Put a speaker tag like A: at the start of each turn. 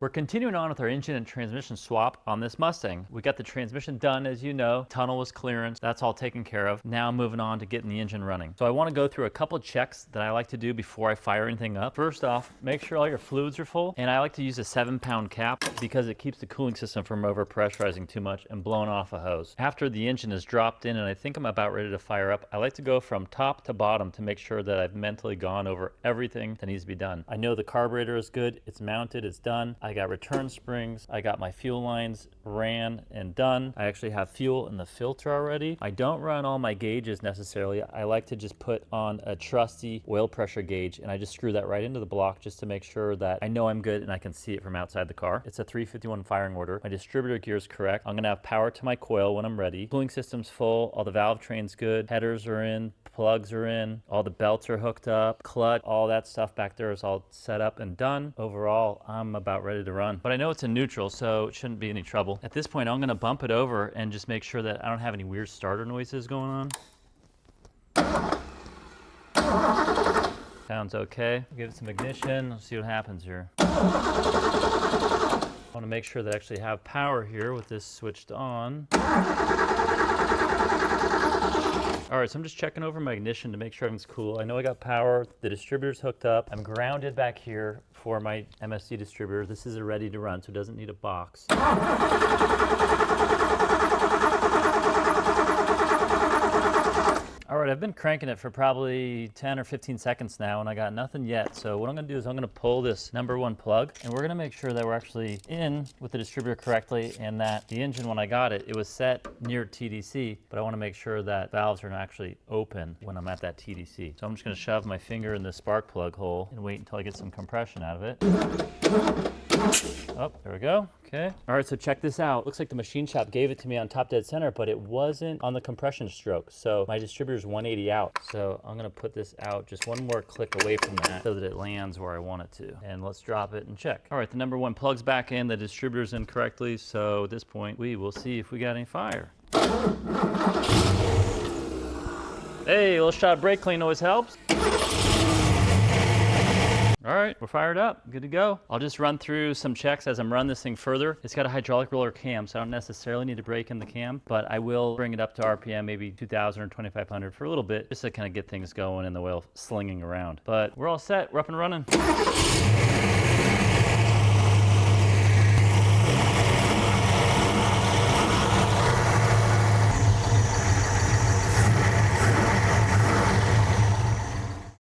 A: We're continuing on with our engine and transmission swap on this Mustang. We got the transmission done, as you know. Tunnel was clearance. That's all taken care of. Now moving on to getting the engine running. So I want to go through a couple of checks that I like to do before I fire anything up. First off, make sure all your fluids are full. And I like to use a 7-pound cap because it keeps the cooling system from overpressurizing too much and blowing off a hose. After the engine is dropped in and I think I'm about ready to fire up, I like to go from top to bottom to make sure that I've mentally gone over everything that needs to be done. I know the carburetor is good. It's mounted. It's done. I got return springs. I got my fuel lines ran and done. I actually have fuel in the filter already. I don't run all my gauges necessarily. I like to just put on a trusty oil pressure gauge and I just screw that right into the block just to make sure that I know I'm good and I can see it from outside the car. It's a 351 firing order. My distributor gear is correct. I'm gonna have power to my coil when I'm ready. Cooling system's full. All the valve train's good. Headers are in. Plugs are in. All the belts are hooked up. Clutch, all that stuff back there is all set up and done. Overall, I'm about ready to run. But I know it's in neutral, so it shouldn't be any trouble. At this point, I'm gonna bump it over and just make sure that I don't have any weird starter noises going on. Sounds okay. Give it some ignition. Let's see what happens here. I want to make sure that I actually have power here with this switched on. All right, so I'm just checking over my ignition to make sure everything's cool. I know I got power, the distributor's hooked up. I'm grounded back here for my MSC distributor. This is ready to run, so it doesn't need a box. All right, I've been cranking it for probably 10 or 15 seconds now and I got nothing yet. So what I'm gonna do is I'm gonna pull this #1 plug and we're gonna make sure that we're actually in with the distributor correctly and that the engine, when I got it, it was set near TDC, but I wanna make sure that valves are actually open when I'm at that TDC. So I'm just gonna shove my finger in the spark plug hole and wait until I get some compression out of it. Oh, there we go. Okay. All right, so check this out. Looks like the machine shop gave it to me on top dead center, but it wasn't on the compression stroke. So my distributor's 180 out. So I'm gonna put this out just one more click away from that so that it lands where I want it to. And let's drop it and check. All right, the #1 plug's back in, the distributor's in correctly. So at this point, we will see if we got any fire. Hey, a little shot of brake clean always helps. All right, we're fired up, good to go. I'll just run through some checks as I'm running this thing further. It's got a hydraulic roller cam, so I don't necessarily need to brake in the cam, but I will bring it up to RPM, maybe 2,000 or 2,500 for a little bit, just to kind of get things going and the oil slinging around. But we're all set, we're up and running.